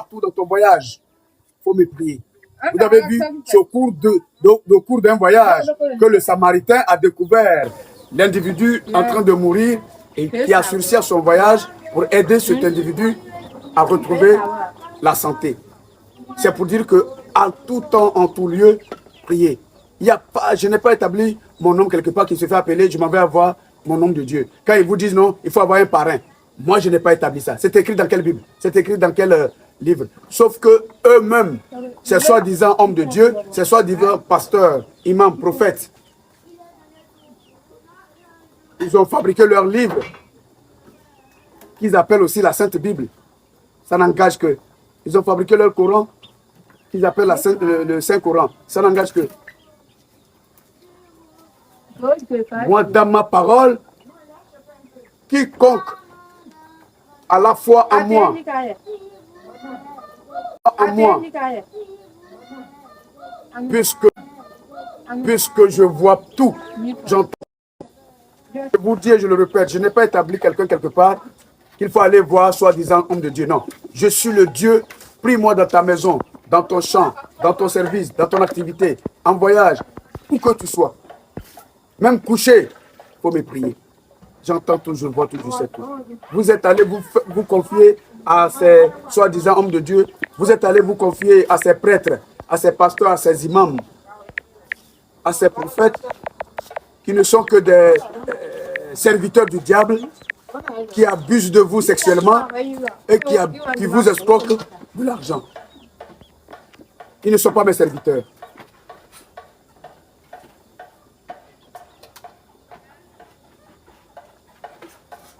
partout dans ton voyage, il faut me prier. Vous avez vu, c'est au cours d'un voyage que le Samaritain a découvert l'individu en train de mourir et qui a sursi à son voyage pour aider cet individu à retrouver la santé. C'est pour dire que à tout temps, en tout lieu, prier. Je n'ai pas établi mon nom quelque part qui se fait appeler, je m'en vais avoir mon nom de Dieu. Quand ils vous disent non, il faut avoir un parrain. Moi, je n'ai pas établi ça. C'est écrit dans quelle Bible? C'est écrit dans quel livre? Sauf que eux-mêmes, c'est soi-disant hommes de Dieu, c'est soi-disant pasteurs, imams, prophètes. Ils ont fabriqué leur livre, qu'ils appellent aussi la Sainte Bible. Ça n'engage que. Ils ont fabriqué leur Coran, qu'ils appellent le Saint-Coran. Ça n'engage que. Moi, dans ma parole, quiconque a la foi en moi, puisque je vois tout, j'entends. Je vous dis et je le répète, je n'ai pas établi quelqu'un quelque part qu'il faut aller voir soi-disant homme de Dieu. Non, je suis le Dieu. Prie-moi dans ta maison, dans ton champ, dans ton service, dans ton activité, en voyage, où que tu sois. Même couché, il faut me prier. J'entends tout, je vois tout, je sais tout. Vous êtes allé vous confier à ces soi-disant hommes de Dieu. Vous êtes allé vous confier à ces prêtres, à ces pasteurs, à ces imams, à ces prophètes qui ne sont que des serviteurs du diable, qui abusent de vous sexuellement et qui vous escroquent de l'argent. Ils ne sont pas mes serviteurs.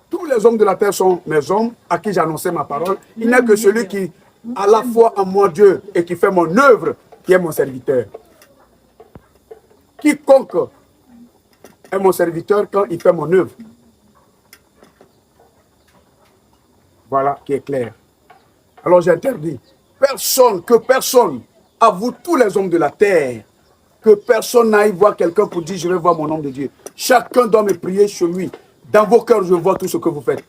Tous les hommes de la terre sont mes hommes à qui j'ai annoncé ma parole. Il n'y a que celui qui a la foi en moi Dieu et qui fait mon œuvre qui est mon serviteur. Quiconque est mon serviteur quand il fait mon œuvre. Voilà qui est clair. Alors j'interdis. Que personne, à vous tous les hommes de la terre, que personne n'aille voir quelqu'un pour dire je vais voir mon nom de Dieu. Chacun doit me prier chez lui. Dans vos cœurs, je vois tout ce que vous faites.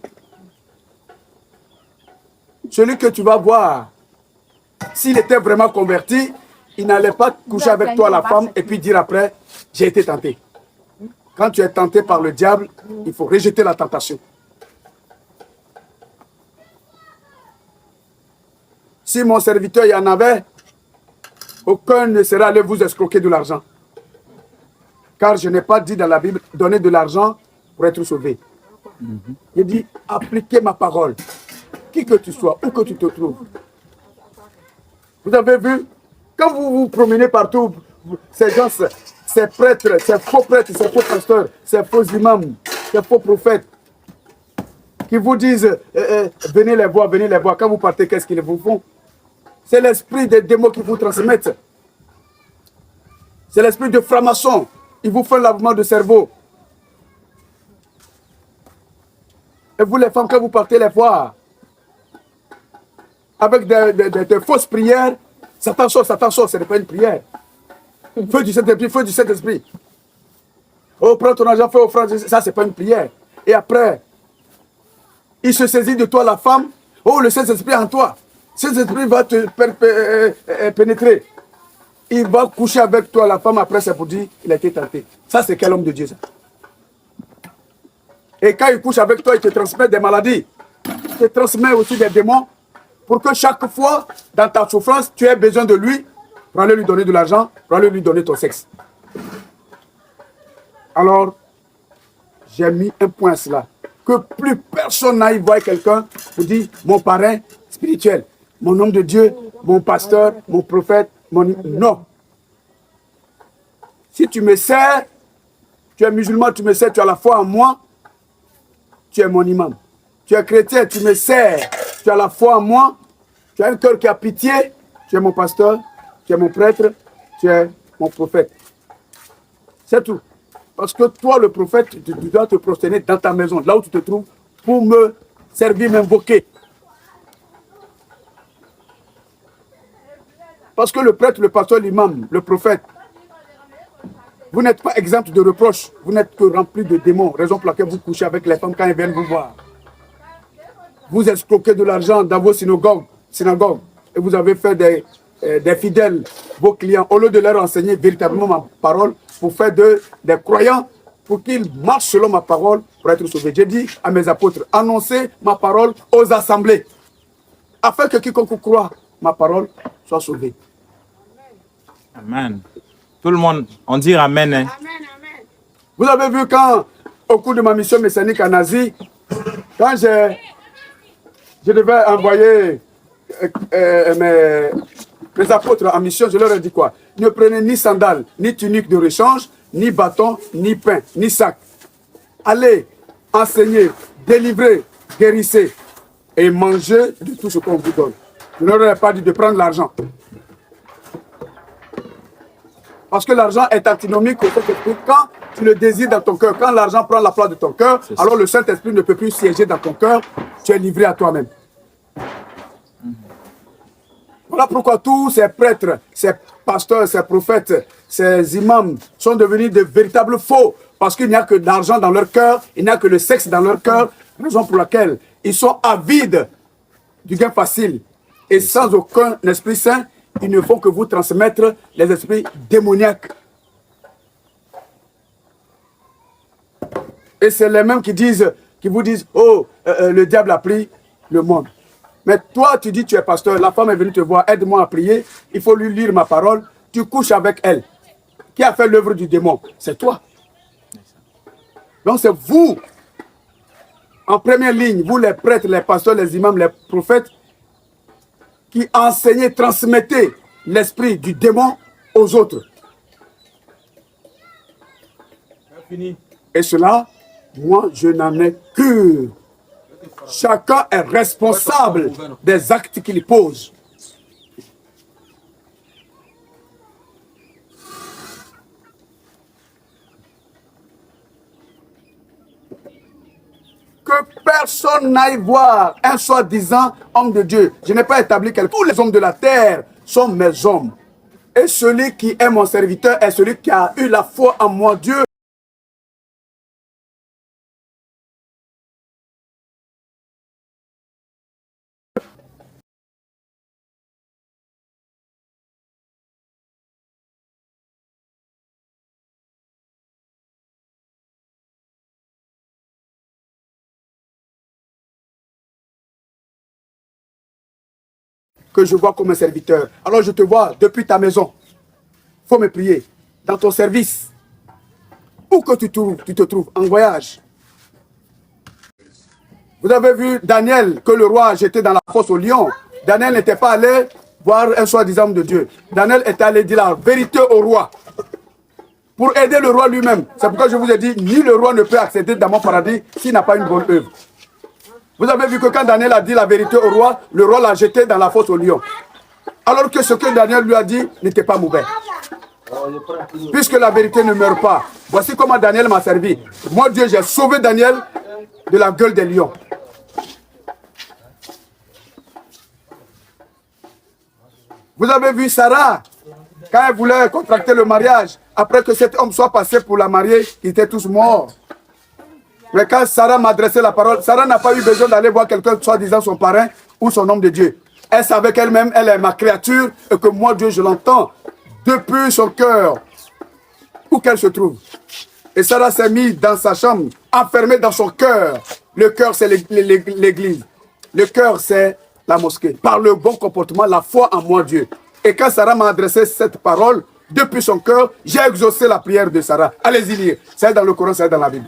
Celui que tu vas voir, s'il était vraiment converti, il n'allait pas coucher avec toi la femme et puis dire après, j'ai été tenté. Quand tu es tenté par le diable, il faut rejeter la tentation. Si mon serviteur y en avait, aucun ne serait allé vous escroquer de l'argent. Car je n'ai pas dit dans la Bible, donner de l'argent pour être sauvé. Il dit, appliquez ma parole. Qui que tu sois, où que tu te trouves. Vous avez vu, quand vous vous promenez partout, ces gens, ces prêtres, ces faux pasteurs, ces faux imams, ces faux prophètes, qui vous disent, venez les voir, venez les voir. Quand vous partez, qu'est-ce qu'ils vous font? C'est l'esprit des démons qui vous transmettent. C'est l'esprit de franc-maçon. Ils vous font un lavement de cerveau. Et vous les femmes, quand vous partez les voir, avec des fausses prières, Satan sort, ce n'est pas une prière. Feu du Saint-Esprit, feu du Saint-Esprit. Oh, prends ton argent, fais offrande, ça c'est pas une prière. Et après, il se saisit de toi la femme, oh le Saint-Esprit en toi. Saint-Esprit va te pénétrer. Il va coucher avec toi la femme, après c'est pour dire il a été tenté. Ça c'est quel homme de Dieu ça? Et quand il couche avec toi, il te transmet des maladies. Il te transmet aussi des démons pour que chaque fois, dans ta souffrance, tu aies besoin de lui pour aller lui donner de l'argent, pour aller lui donner ton sexe. Alors, j'ai mis un point à cela. Que plus personne n'aille voir quelqu'un pour dire mon parrain spirituel, mon homme de Dieu, mon pasteur, mon prophète, Non. Si tu me sers, tu es musulman, tu me sers, tu as la foi en moi, tu es mon imam. Tu es chrétien, tu me sers, tu as la foi en moi, tu as un cœur qui a pitié, tu es mon pasteur, tu es mon prêtre, tu es mon prophète. C'est tout. Parce que toi, le prophète, tu dois te prosterner dans ta maison, là où tu te trouves, pour me servir, m'invoquer. Parce que le prêtre, le pasteur, l'imam, le prophète, vous n'êtes pas exempt de reproches. Vous n'êtes que rempli de démons. Raison pour laquelle vous couchez avec les femmes quand elles viennent vous voir. Vous escroquez de l'argent dans vos synagogues. et vous avez fait des fidèles, vos clients, au lieu de leur enseigner véritablement ma parole, pour faire des croyants, pour qu'ils marchent selon ma parole, pour être sauvés. J'ai dit à mes apôtres, annoncez ma parole aux assemblées, afin que quiconque croit ma parole soit sauvé. Amen. Tout le monde, on dit Amen. Hein? Amen. Vous avez vu quand, au cours de ma mission messianique en Asie, quand je devais envoyer mes apôtres en mission, je leur ai dit quoi? Ne prenez ni sandales, ni tunique de rechange, ni bâton, ni pain, ni sac. Allez enseigner, délivrer, guérissez et mangez de tout ce qu'on vous donne. Je ne leur ai pas dit de prendre l'argent. Parce que l'argent est antinomique au Saint-Esprit. Quand tu le désires dans ton cœur, quand l'argent prend la place de ton cœur, alors le Saint-Esprit ne peut plus siéger dans ton cœur. Tu es livré à toi-même. Voilà pourquoi tous ces prêtres, ces pasteurs, ces prophètes, ces imams sont devenus de véritables faux. Parce qu'il n'y a que l'argent dans leur cœur, il n'y a que le sexe dans leur cœur, raison pour laquelle ils sont avides du gain facile. Et sans aucun esprit saint, ils ne font que vous transmettre les esprits démoniaques. Et c'est les mêmes qui vous disent, oh, le diable a pris le monde. Mais toi, tu dis, tu es pasteur, la femme est venue te voir, aide-moi à prier, il faut lui lire ma parole, tu couches avec elle. Qui a fait l'œuvre du démon? C'est toi. Donc c'est vous, en première ligne, vous les prêtres, les pasteurs, les imams, les prophètes, qui enseignez, transmettez l'esprit du démon aux autres. Et cela, moi, je n'en ai que. Chacun est responsable des actes qu'il pose. Que personne n'aille voir un soi-disant homme de Dieu. Je n'ai pas établi que tous les hommes de la terre sont mes hommes. Et celui qui est mon serviteur est celui qui a eu la foi en moi, Dieu. Que je vois comme un serviteur. Alors je te vois depuis ta maison. Il faut me prier. Dans ton service. Où que tu te trouves, en voyage. Vous avez vu Daniel, que le roi a jeté dans la fosse au lion. Daniel n'était pas allé voir un soi-disant homme de Dieu. Daniel est allé dire la vérité au roi. Pour aider le roi lui-même. C'est pourquoi je vous ai dit, ni le roi ne peut accéder dans mon paradis s'il n'a pas une bonne œuvre. Vous avez vu que quand Daniel a dit la vérité au roi, le roi l'a jeté dans la fosse au lion. Alors que ce que Daniel lui a dit n'était pas mauvais. Puisque la vérité ne meurt pas. Voici comment Daniel m'a servi. Moi, Dieu, j'ai sauvé Daniel de la gueule des lions. Vous avez vu Sarah, quand elle voulait contracter le mariage, après que cet homme soit passé pour la marier, ils étaient tous morts. Mais quand Sarah m'a adressé la parole, Sarah n'a pas eu besoin d'aller voir quelqu'un, soi-disant son parrain ou son homme de Dieu. Elle savait qu'elle-même, elle est ma créature et que moi, Dieu, je l'entends depuis son cœur, où qu'elle se trouve. Et Sarah s'est mise dans sa chambre, enfermée dans son cœur. Le cœur, c'est l'église. Le cœur, c'est la mosquée. Par le bon comportement, la foi en moi, Dieu. Et quand Sarah m'a adressé cette parole, depuis son cœur, j'ai exaucé la prière de Sarah. Allez-y lire. C'est dans le Coran, c'est dans la Bible.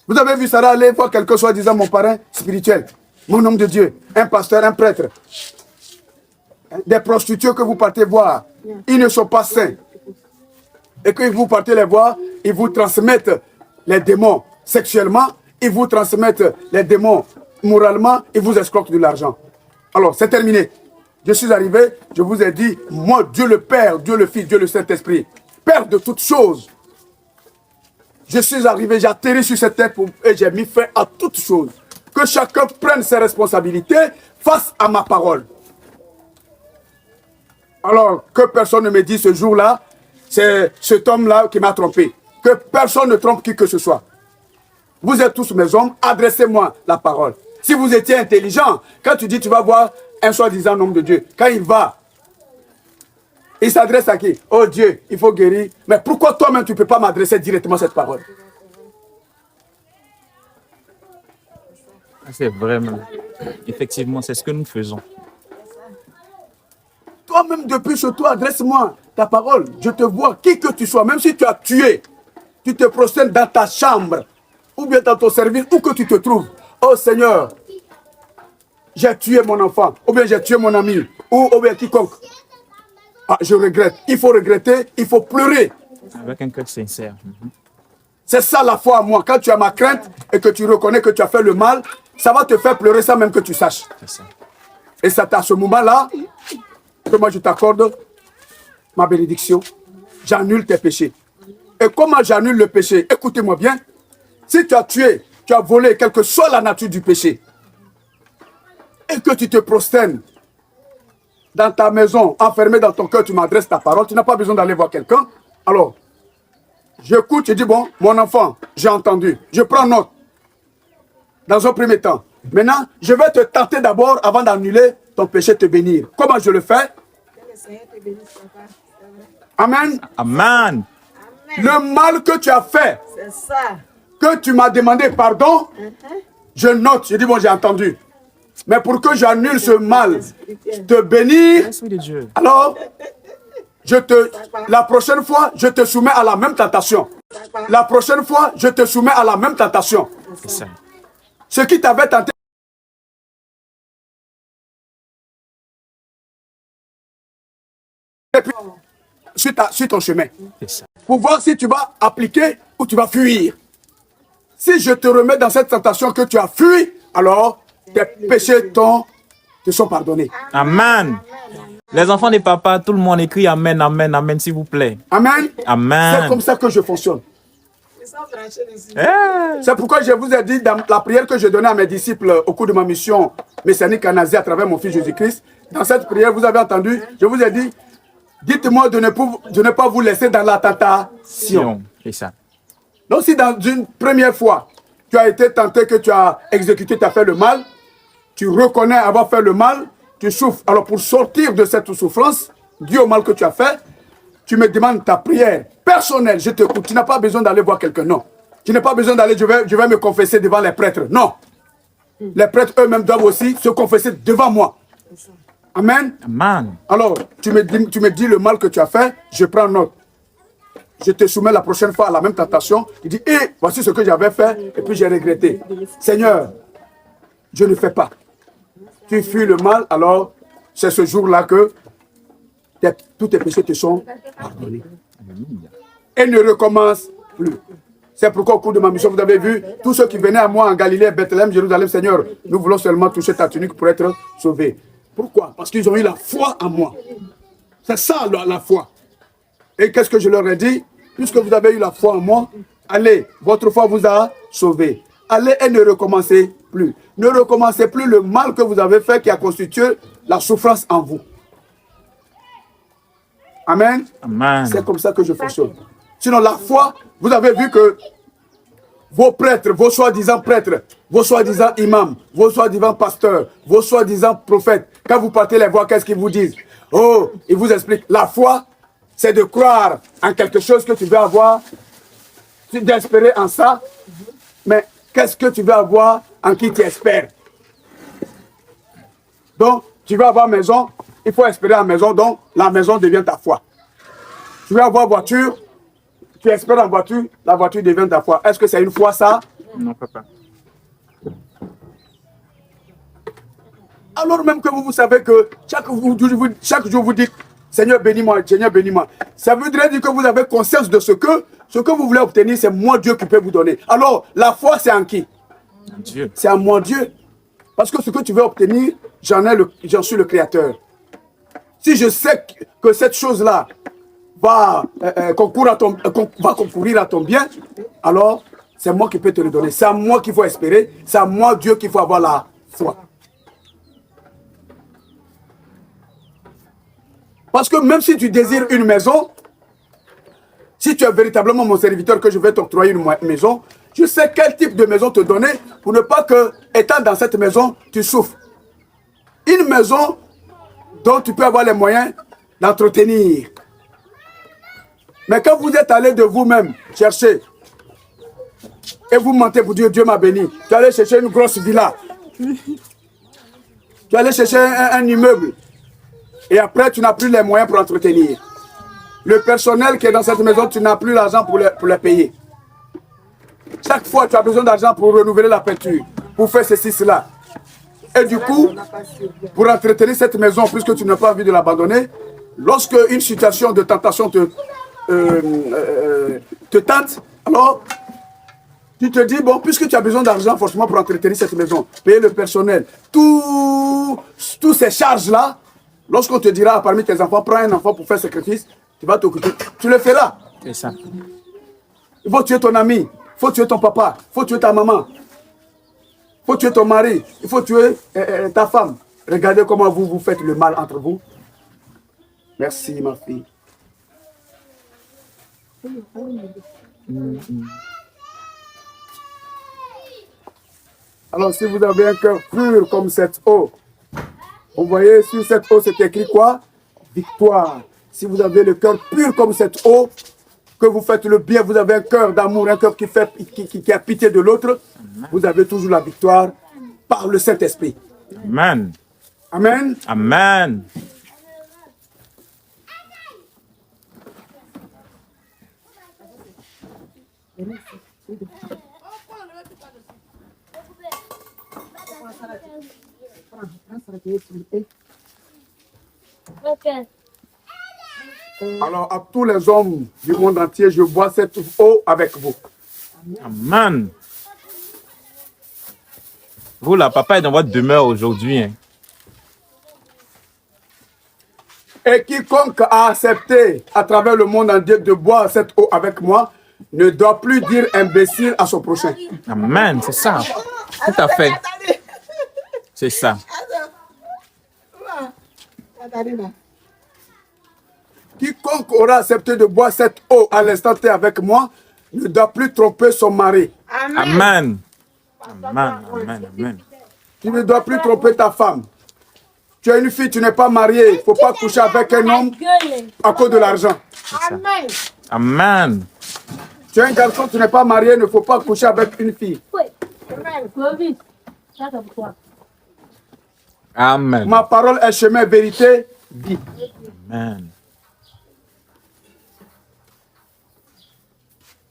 Vous avez vu Sarah aller voir quelqu'un soi-disant mon parrain spirituel, mon homme de Dieu, un pasteur, un prêtre. Des prostituées que vous partez voir, ils ne sont pas saints. Et que vous partez les voir, ils vous transmettent les démons sexuellement, ils vous transmettent les démons moralement, ils vous escroquent de l'argent. Alors, c'est terminé. Je suis arrivé, je vous ai dit, moi, Dieu le Père, Dieu le Fils, Dieu le Saint-Esprit, Père de toutes choses. Je suis arrivé, j'ai atterri sur cette terre et j'ai mis fin à toutes choses. Que chacun prenne ses responsabilités face à ma parole. Alors, que personne ne me dise ce jour-là, c'est cet homme-là qui m'a trompé. Que personne ne trompe qui que ce soit. Vous êtes tous mes hommes, adressez-moi la parole. Si vous étiez intelligent, quand tu dis tu vas voir un soi-disant homme de Dieu, quand il va, il s'adresse à qui? Oh Dieu, il faut guérir. Mais pourquoi toi-même tu ne peux pas m'adresser directement cette parole? C'est vraiment. Effectivement, c'est ce que nous faisons. Toi-même, depuis chez toi, adresse-moi ta parole. Je te vois, qui que tu sois, même si tu as tué, tu te prosternes dans ta chambre, ou bien dans ton service, où que tu te trouves. Oh Seigneur, j'ai tué mon enfant, ou bien j'ai tué mon ami, ou bien quiconque. Ah, je regrette. Il faut regretter, il faut pleurer. Avec un cœur sincère. C'est ça la foi à moi. Quand tu as ma crainte et que tu reconnais que tu as fait le mal, ça va te faire pleurer sans même que tu saches. Ça. Et c'est à ce moment-là que moi je t'accorde ma bénédiction. J'annule tes péchés. Et comment j'annule le péché? Écoutez-moi bien. Si tu as tué, tu as volé, quelle que soit la nature du péché, et que tu te prosternes dans ta maison, enfermé dans ton cœur, tu m'adresses ta parole, tu n'as pas besoin d'aller voir quelqu'un. Alors, j'écoute, je dis, bon, mon enfant, j'ai entendu, je prends note. Dans un premier temps. Maintenant, je vais te tenter d'abord, avant d'annuler ton péché, te bénir. Comment je le fais? Amen. Amen. Le mal que tu as fait, C'est ça. que tu m'as demandé pardon, je note, je dis, bon, j'ai entendu. Mais pour que j'annule ce mal, te bénir, L'Esprit de Dieu. alors, la prochaine fois, je te soumets à la même tentation. La prochaine fois, je te soumets à la même tentation. C'est ça. Ce qui t'avait tenté, et puis, sur ton chemin, C'est ça. pour voir si tu vas appliquer ou tu vas fuir. Si je te remets dans cette tentation que tu as fui, alors tes péchés te sont pardonnés. Amen. Les enfants des papas, tout le monde écrit Amen, Amen, Amen, s'il vous plaît. Amen. Amen. C'est comme ça que je fonctionne. Eh. C'est pourquoi je vous ai dit dans la prière que je donnais à mes disciples au cours de ma mission messianique en Asie à travers mon fils Jésus-Christ. Dans cette prière, vous avez entendu, je vous ai dit, dites-moi de ne pas vous laisser dans la tentation. C'est ça. Donc si dans une première fois, tu as été tenté, que tu as exécuté, tu as fait le mal, tu reconnais avoir fait le mal, tu souffres. Alors pour sortir de cette souffrance, due au mal que tu as fait, tu me demandes ta prière personnelle, je t'écoute. Tu n'as pas besoin d'aller voir quelqu'un, non. Tu n'as pas besoin d'aller, je vais me confesser devant les prêtres, non. Les prêtres eux-mêmes doivent aussi se confesser devant moi. Amen. Amen. Alors, tu me dis le mal que tu as fait, je prends note. Je te soumets la prochaine fois à la même tentation. Il dit, voici ce que j'avais fait, et puis j'ai regretté. Seigneur, je ne fais pas. Tu fuis le mal, alors c'est ce jour-là que tous tes péchés te sont pardonnés. Et ne recommence plus. C'est pourquoi au cours de ma mission, vous avez vu, tous ceux qui venaient à moi en Galilée, Bethléem, Jérusalem, Seigneur, nous voulons seulement toucher ta tunique pour être sauvés. Pourquoi? Parce qu'ils ont eu la foi en moi. C'est ça la foi. Et qu'est-ce que je leur ai dit? Puisque vous avez eu la foi en moi, allez, votre foi vous a sauvés. Allez et ne recommencez plus. Ne recommencez plus le mal que vous avez fait qui a constitué la souffrance en vous. Amen. Amen. C'est comme ça que je fonctionne. Sinon, la foi, vous avez vu que vos prêtres, vos soi-disant prêtres, vos soi-disant imams, vos soi-disant pasteurs, vos soi-disant prophètes, quand vous partez les voir, qu'est-ce qu'ils vous disent? Oh, ils vous expliquent. La foi, c'est de croire en quelque chose que tu veux avoir, d'espérer en ça. Mais qu'est-ce que tu veux avoir en qui tu espères? Donc, tu veux avoir maison, il faut espérer en maison, donc la maison devient ta foi. Tu veux avoir voiture, tu espères en voiture, la voiture devient ta foi. Est-ce que c'est une foi ça? Non, papa. Alors même que vous savez que chaque jour vous dites, Seigneur bénis-moi, Seigneur bénis-moi. Ça voudrait dire que vous avez conscience de ce que vous voulez obtenir, c'est moi Dieu qui peut vous donner. Alors, la foi c'est en qui? Dieu. C'est en moi Dieu. Parce que ce que tu veux obtenir, j'en suis le créateur. Si je sais que cette chose-là va concourir à ton bien, alors c'est moi qui peux te le donner. C'est à moi qu'il faut espérer. C'est à moi Dieu qu'il faut avoir la foi. Parce que même si tu désires une maison, si tu es véritablement mon serviteur que je vais t'octroyer une maison, je sais quel type de maison te donner pour ne pas que, étant dans cette maison, tu souffres. une maison dont tu peux avoir les moyens d'entretenir. Mais quand vous êtes allé de vous-même chercher, et vous mentez pour dire Dieu m'a béni, tu allais chercher une grosse villa, tu allais chercher un immeuble, et après tu n'as plus les moyens pour entretenir. Le personnel qui est dans cette maison, tu n'as plus l'argent pour les payer. Chaque fois, tu as besoin d'argent pour renouveler la peinture, pour faire ceci, cela. Et du coup, pour entretenir cette maison, puisque tu n'as pas envie de l'abandonner, lorsque une situation de tentation te tente, alors tu te dis, bon, puisque tu as besoin d'argent forcément pour entretenir cette maison, payer le personnel, tous ces charges-là, lorsqu'on te dira parmi tes enfants, prends un enfant pour faire sacrifice, tu vas t'occuper. Tu le feras. C'est ça. Il faut tuer ton ami, il faut tuer ton papa, il faut tuer ta maman, il faut tuer ton mari, il faut tuer ta femme. Regardez comment vous faites le mal entre vous. Merci, ma fille. Alors, si vous avez un cœur pur comme cette eau, vous voyez, sur cette eau, c'est écrit quoi? Victoire. Si vous avez le cœur pur comme cette eau, que vous faites le bien, vous avez un cœur d'amour, un cœur qui a pitié de l'autre, vous avez toujours la victoire par le Saint-Esprit. Amen. Amen. Amen. Alors, à tous les hommes du monde entier, je bois cette eau avec vous. Amen. Vous, là, papa est dans votre demeure aujourd'hui. Hein. Et quiconque a accepté à travers le monde entier de boire cette eau avec moi ne doit plus dire imbécile à son prochain. Amen, c'est ça. Tout à fait. C'est ça. Quiconque aura accepté de boire cette eau à l'instant T avec moi ne doit plus tromper son mari. Amen. Amen. Amen. Amen. Tu ne dois plus tromper ta femme. Tu es une fille, tu n'es pas mariée. Il ne faut pas coucher avec un homme à cause de l'argent. Amen. Amen. Tu es un garçon, tu n'es pas marié, il ne faut pas coucher avec une fille. Amen. Ma parole est chemin, vérité, vie. Amen.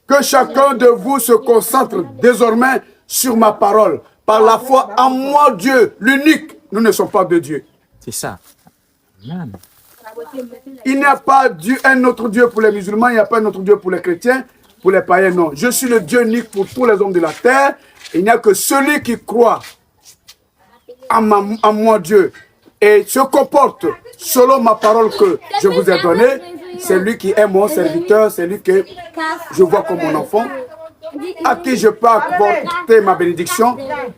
Que chacun de vous se concentre désormais sur ma parole. Par la foi en moi, Dieu, l'unique. Nous ne sommes pas de Dieu. C'est ça. Amen. Il n'y a pas un autre Dieu pour les musulmans, il n'y a pas un autre Dieu pour les chrétiens, pour les païens, non. Je suis le Dieu unique pour tous les hommes de la terre. Il n'y a que celui qui croit en moi, Dieu, et se comporte selon ma parole que je vous ai donnée. C'est lui qui est mon serviteur, c'est lui que je vois comme mon enfant, à qui je peux apporter ma bénédiction.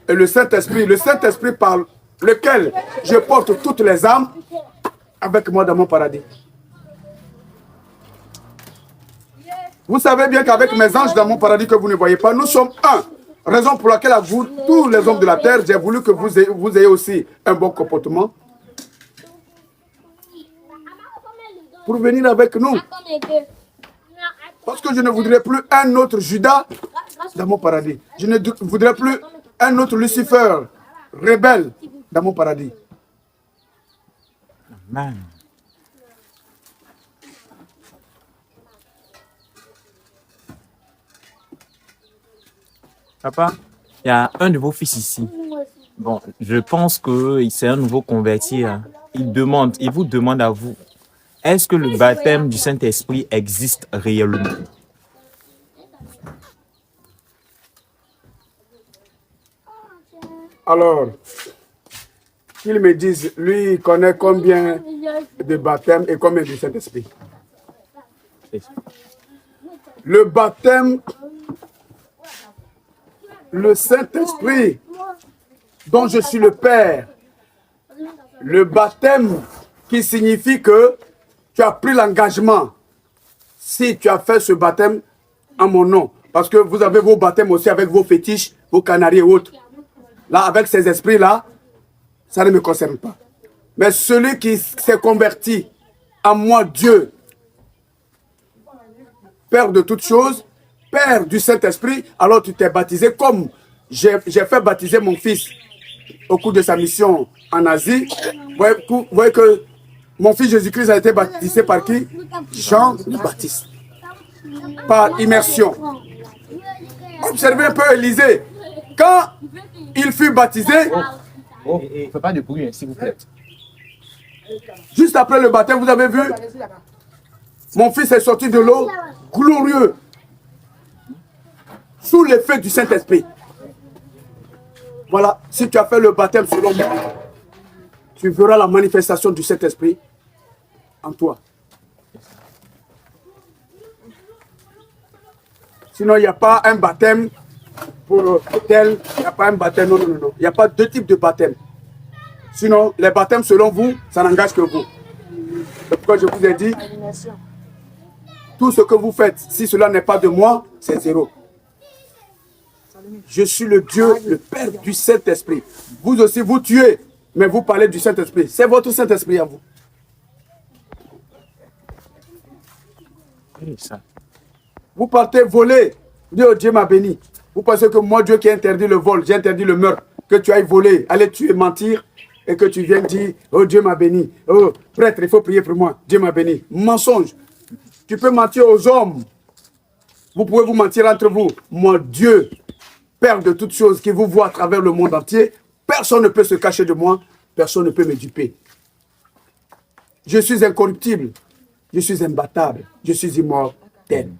Et le Saint-Esprit par lequel je porte toutes les âmes avec moi dans mon paradis. Vous savez bien qu'avec mes anges dans mon paradis que vous ne voyez pas, nous sommes un. Raison pour laquelle à vous, tous les hommes de la terre, j'ai voulu que vous ayez aussi un bon comportement. Pour venir avec nous. Parce que je ne voudrais plus un autre Judas dans mon paradis. Je ne voudrais plus un autre Lucifer rebelle dans mon paradis. Amen. Papa, il y a un de vos fils ici. Bon, je pense que c'est un nouveau converti. Hein. Il vous demande à vous, est-ce que le baptême du Saint-Esprit existe réellement? Alors, qu'il me dise, lui, il connaît combien de baptêmes et combien du Saint-Esprit? Le baptême, le Saint-Esprit, dont je suis le Père. Le baptême qui signifie que tu as pris l'engagement. Si tu as fait ce baptême en mon nom, parce que vous avez vos baptêmes aussi avec vos fétiches, vos canaries et autres. Là, avec ces esprits-là, ça ne me concerne pas. Mais celui qui s'est converti en moi, Dieu, Père de toutes choses, Père du Saint-Esprit, alors tu t'es baptisé comme j'ai fait baptiser mon fils au cours de sa mission en Asie. Vous voyez que mon fils Jésus-Christ a été baptisé par qui? Jean le Baptiste. Par immersion. Observez un peu Élisée. Quand il fut baptisé, ne faites pas de bruit, s'il vous plaît. Juste après le baptême, vous avez vu, mon fils est sorti de l'eau, glorieux, sous l'effet du Saint-Esprit. Voilà, si tu as fait le baptême selon moi, tu verras la manifestation du Saint-Esprit en toi. Sinon, il n'y a pas un baptême pour tel, il n'y a pas un baptême, non. Il n'y a pas deux types de baptême. Sinon, les baptêmes selon vous, ça n'engage que vous. C'est pourquoi je vous ai dit, tout ce que vous faites, si cela n'est pas de moi, c'est zéro. Je suis le Dieu, le Père du Saint-Esprit. Vous aussi, vous tuez, mais vous parlez du Saint-Esprit. C'est votre Saint-Esprit à vous. Oui, ça. Vous partez voler. Vous dites, oh, Dieu m'a béni. Vous pensez que moi, Dieu qui a interdit le vol, j'ai interdit le meurtre, que tu ailles voler, aller tuer, mentir, et que tu viens dire, oh Dieu m'a béni. Oh, prêtre, il faut prier pour moi. Dieu m'a béni. Mensonge. Tu peux mentir aux hommes. Vous pouvez vous mentir entre vous. Moi, Dieu, Père de toutes choses, qui vous voit à travers le monde entier, personne ne peut se cacher de moi, personne ne peut me duper. Je suis incorruptible, je suis imbattable, je suis immortel.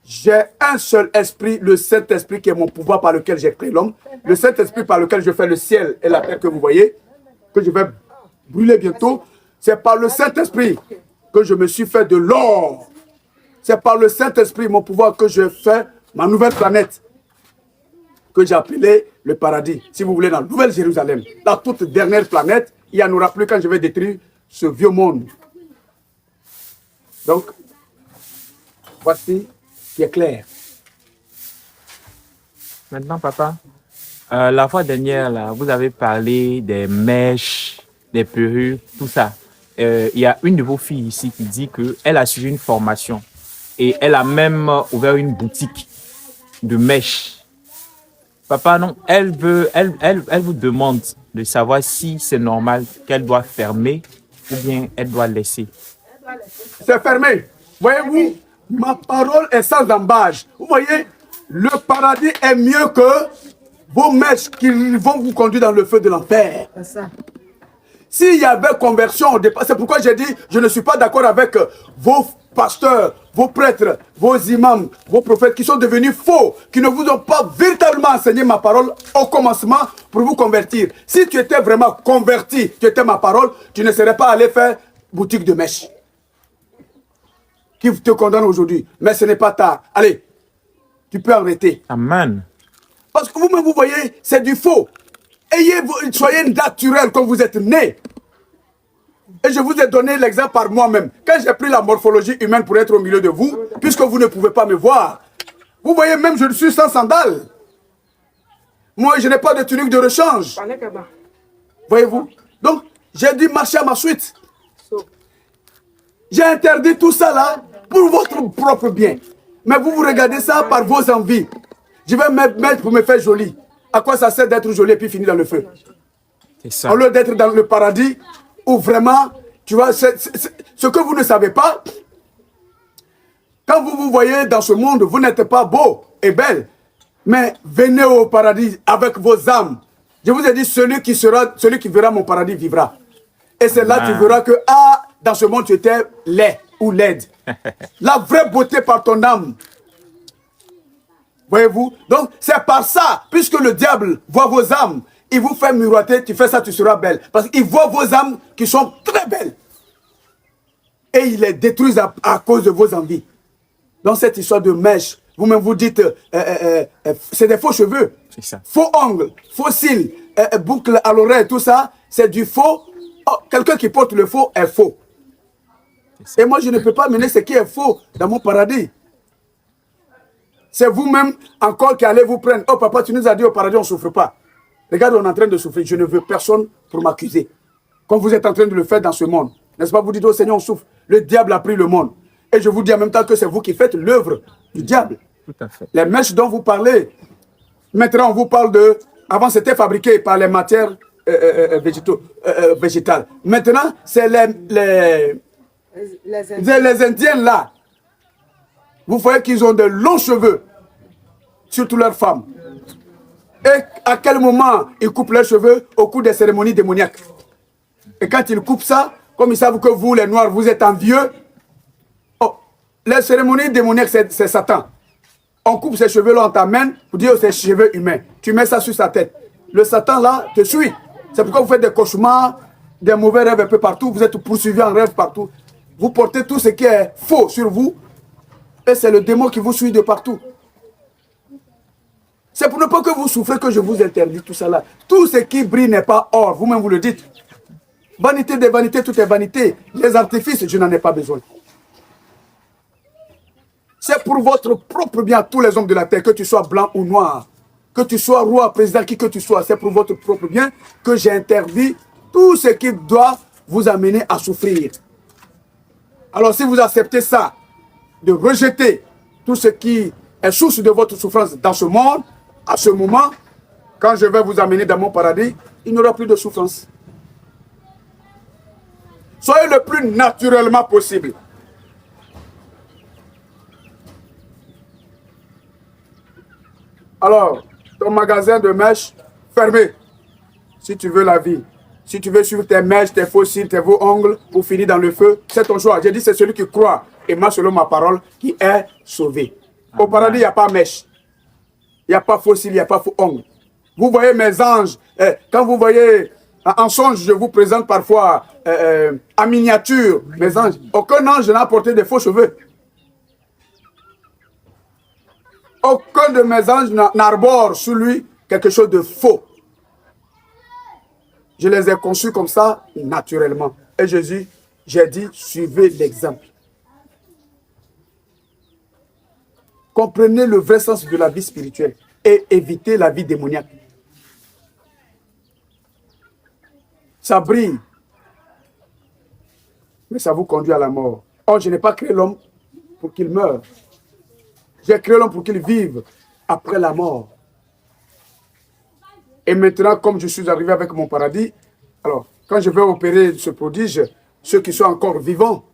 J'ai un seul esprit, le Saint-Esprit qui est mon pouvoir par lequel j'ai créé l'homme, le Saint-Esprit par lequel je fais le ciel et la terre que vous voyez, que je vais brûler bientôt. C'est par le Saint-Esprit que je me suis fait de l'or. C'est par le Saint-Esprit, mon pouvoir, que je fais ma nouvelle planète, que j'ai appelée le paradis. Si vous voulez, dans la Nouvelle Jérusalem, la toute dernière planète, il n'y en aura plus quand je vais détruire ce vieux monde. Donc, voici ce qui est clair. Maintenant, papa, la fois dernière, là, vous avez parlé des mèches, des perruques, tout ça. Il y a une de vos filles ici qui dit qu'elle a suivi une formation et elle a même ouvert une boutique de mèches. Papa, non, elle vous demande de savoir si c'est normal qu'elle doit fermer ou bien elle doit laisser. C'est fermé. Voyez-vous, ma parole est sans embâche. Vous voyez, le paradis est mieux que vos mèches qui vont vous conduire dans le feu de l'enfer. C'est ça. S'il y avait conversion au départ, c'est pourquoi j'ai dit, je ne suis pas d'accord avec vos pasteurs, vos prêtres, vos imams, vos prophètes qui sont devenus faux, qui ne vous ont pas véritablement enseigné ma parole au commencement pour vous convertir. Si tu étais vraiment converti, tu étais ma parole, tu ne serais pas allé faire boutique de mèches qui te condamne aujourd'hui. Mais ce n'est pas tard. Allez, tu peux arrêter. Amen. Parce que vous-même, vous voyez, c'est du faux. Soyez naturel comme vous êtes né. Et je vous ai donné l'exemple par moi-même. Quand j'ai pris la morphologie humaine pour être au milieu de vous, puisque vous ne pouvez pas me voir, vous voyez, même je suis sans sandales. Moi, je n'ai pas de tunique de rechange. Voyez-vous? Donc, j'ai dit marcher à ma suite. J'ai interdit tout ça là pour votre propre bien. Mais vous regardez ça par vos envies. Je vais me mettre pour me faire joli. À quoi ça sert d'être joli et puis finir dans le feu? C'est ça. Au lieu d'être dans le paradis où vraiment, tu vois, ce que vous ne savez pas, quand vous vous voyez dans ce monde, vous n'êtes pas beau et belle. Mais venez au paradis avec vos âmes. Je vous ai dit, celui qui verra mon paradis vivra. Et c'est là que tu verras que, dans ce monde, tu étais laid ou laide. La vraie beauté par ton âme. Voyez-vous? Donc, c'est par ça, puisque le diable voit vos âmes, il vous fait miroiter, tu fais ça, tu seras belle. Parce qu'il voit vos âmes qui sont très belles. Et il les détruit à cause de vos envies. Dans cette histoire de mèche, vous-même vous dites, c'est des faux cheveux, ça. Faux ongles, faux cils, boucles à l'oreille, tout ça, c'est du faux. Oh, quelqu'un qui porte le faux est faux. Et moi, je ne peux pas mener ce qui est faux dans mon paradis. C'est vous-même encore qui allez vous prendre. Oh papa, tu nous as dit au paradis, on ne souffre pas. Regarde, on est en train de souffrir. Je ne veux personne pour m'accuser. comme vous êtes en train de le faire dans ce monde. N'est-ce pas? Vous dites, oh Seigneur, on souffre. Le diable a pris le monde. Et je vous dis en même temps que c'est vous qui faites l'œuvre du diable. Tout à fait. Les mèches dont vous parlez, maintenant on vous parle de... Avant c'était fabriqué par les matières végétales. Maintenant c'est les Indiens là. Vous voyez qu'ils ont de longs cheveux, surtout leurs femmes. Et à quel moment ils coupent leurs cheveux? Au cours des cérémonies démoniaques. Et quand ils coupent ça, comme ils savent que vous les Noirs, vous êtes envieux, oh, les cérémonies démoniaques c'est Satan. On coupe ses cheveux là, on t'amène pour dire que c'est cheveux humains. Tu mets ça sur sa tête. Le Satan là te suit. C'est pourquoi vous faites des cauchemars, des mauvais rêves un peu partout. Vous êtes poursuivis en rêve partout. Vous portez tout ce qui est faux sur vous. Et c'est le démon qui vous suit de partout. C'est pour ne pas que vous souffrez que je vous interdis tout ça là. Tout ce qui brille n'est pas or. Vous-même vous le dites. Vanité des vanités, tout est vanité. Les artifices, je n'en ai pas besoin. C'est pour votre propre bien, tous les hommes de la terre, que tu sois blanc ou noir, que tu sois roi, président, qui que tu sois, c'est pour votre propre bien que j'ai interdit tout ce qui doit vous amener à souffrir. Alors si vous acceptez ça, de rejeter tout ce qui est source de votre souffrance dans ce monde, à ce moment, quand je vais vous amener dans mon paradis, il n'y aura plus de souffrance. Soyez le plus naturellement possible. Alors, ton magasin de mèches, fermé. Si tu veux la vie. Si tu veux suivre tes mèches, tes fossiles, tes beaux ongles pour finir dans le feu, c'est ton choix. J'ai dit, c'est celui qui croit et marche selon ma parole qui est sauvé. Au paradis, il n'y a pas mèche. Il n'y a pas fossile, il n'y a pas faux ongles. Vous voyez mes anges. Quand vous voyez en songe, je vous présente parfois en miniature mes anges. Aucun ange n'a porté de faux cheveux. Aucun de mes anges n'arbore sur lui quelque chose de faux. Je les ai conçus comme ça, naturellement. Et Jésus, j'ai dit, suivez l'exemple. Comprenez le vrai sens de la vie spirituelle et évitez la vie démoniaque. Ça brille, mais ça vous conduit à la mort. Or, je n'ai pas créé l'homme pour qu'il meure. J'ai créé l'homme pour qu'il vive après la mort. Et maintenant, comme je suis arrivé avec mon paradis, alors, quand je vais opérer ce prodige, ceux qui sont encore vivants,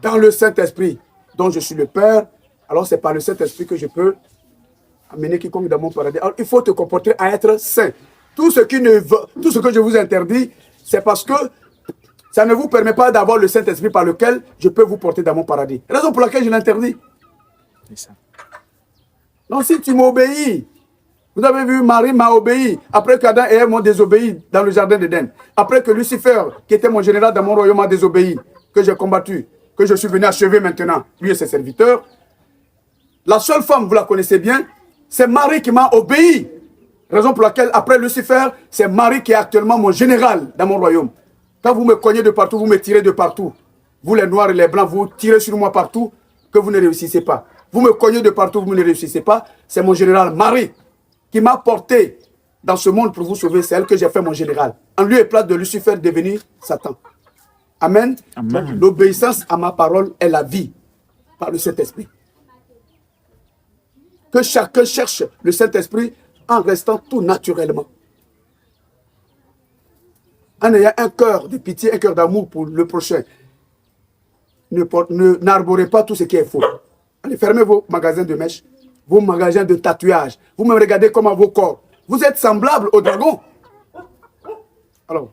dans le Saint-Esprit, dont je suis le Père, alors c'est par le Saint-Esprit que je peux amener quiconque dans mon paradis. Alors, il faut te comporter à être saint. Tout ce que je vous interdis, c'est parce que ça ne vous permet pas d'avoir le Saint-Esprit par lequel je peux vous porter dans mon paradis. Raison pour laquelle je l'interdis. Donc, si tu m'obéis, vous avez vu, Marie m'a obéi après qu'Adam et Ève m'ont désobéi dans le jardin d'Éden. Après que Lucifer, qui était mon général dans mon royaume, m'a désobéi, que j'ai combattu, que je suis venu achever maintenant, lui et ses serviteurs. La seule femme, vous la connaissez bien, c'est Marie qui m'a obéi. Raison pour laquelle, après Lucifer, c'est Marie qui est actuellement mon général dans mon royaume. Quand vous me cognez de partout, vous me tirez de partout. Vous les noirs et les blancs, vous tirez sur moi partout, que vous ne réussissez pas. Vous me cognez de partout, vous ne réussissez pas. C'est mon général Marie qui m'a porté dans ce monde pour vous sauver. C'est elle que j'ai fait mon général. En lieu et place de Lucifer devenu Satan. Amen. Amen. L'obéissance à ma parole est la vie par le Saint-Esprit. Que chacun cherche le Saint-Esprit en restant tout naturellement. En ayant un cœur de pitié, un cœur d'amour pour le prochain. N'arborez pas tout ce qui est faux. Allez, fermez vos magasins de mèches, vos magasins de tatouage. Vous me regardez comme à vos corps. Vous êtes semblables au dragon. Alors.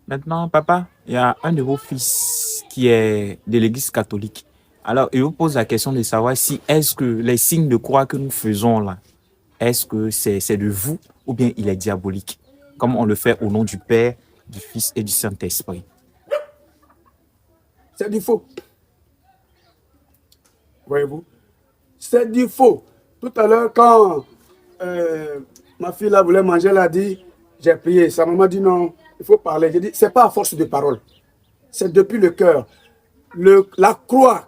Maintenant, papa, il y a un de vos fils qui est de l'église catholique. Alors, il vous pose la question de savoir si est-ce que les signes de croix que nous faisons là, est-ce que c'est de vous ou bien il est diabolique, comme on le fait au nom du Père, du Fils et du Saint-Esprit. C'est du faux. Voyez-vous? C'est du faux. Tout à l'heure, quand ma fille là voulait manger, elle a dit, j'ai prié. Sa maman dit non, il faut parler. J'ai dit, c'est pas à force de parole. C'est depuis le cœur. La croix,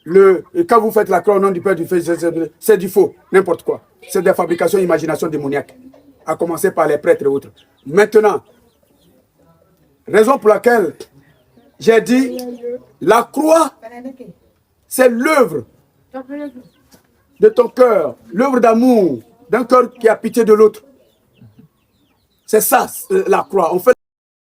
quand vous faites la croix au nom du Père, du Fils, c'est du faux. N'importe quoi. C'est des fabrications, imagination démoniaque. à commencer par les prêtres et autres. Maintenant, raison pour laquelle j'ai dit, la croix, c'est l'œuvre de ton cœur, l'œuvre d'amour, d'un cœur qui a pitié de l'autre. C'est ça, la croix. On fait